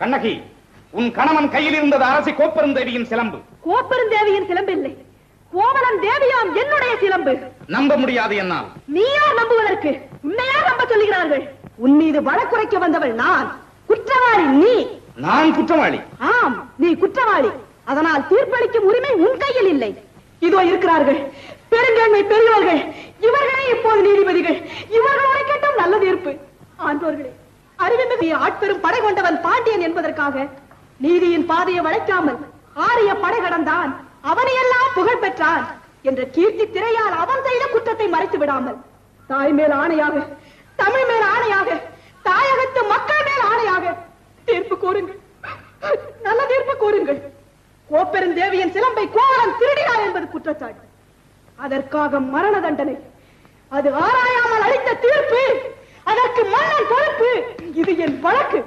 கண்ணகி, உன் கணவன் கையில் இருந்தது அரசி கோப்பெருந்தேவியின் சிலம்பு. கோப்பெருந்தேவியின் சிலம்பு இல்லை, கோவலன் தேவியாம் என்னுடைய சிலம்பு. நம்ப முடியாது என்னால். நீயா நம்புவதற்கு? உன்னையா நம்ப சொல்லுகிறார்கள்? உன் மீது வழக்குரைக்க வந்தவள் நான், குற்றவாளி நீ. நான் குற்றவாளி? ஆம், நீ குற்றவாளி. அதனால் தீர்ப்பளிக்கும் உரிமை உன் கையில் இல்லை. இதோ இருக்கிறார்கள் பெருங்கண்மை பெரியவர்கள், இவர்களே இப்போது நீதிபதிகள். இவர்களோட கேட்டும் நல்ல தீர்ப்பு. ஆண்டோர்களே, அறிவுமிகு ஆட்பெரும் படை கொண்டவன் பாண்டியன் என்பதற்காக நீதியின் பாதையை வளைக்காமல் ஆரிய படை கடந்தான், அவனையெல்லாம் புகழ் பெற்றான் என்ற கீர்த்தி திரையால் அவன் செய்த குற்றத்தை மறைத்து விடாமல், தாய் மேல் ஆணையாக, தமிழ் மேல் ஆணையாக, தாயகத்து மக்கள் மேல் ஆணையாக தீர்ப்பு கூறுங்கள், நல்ல தீர்ப்பு கூறுங்கள். கோப்பெருந்தேவியின் சிலம்பை கோவலன் திருடினார் என்பது குற்றச்சாட்டு. அதற்காக மரண தண்டனை. அது ஆராயாமல் அளித்த தீர்ப்பு, அதற்கு மன்னன் பொறுப்பு. இது என் வழக்கு.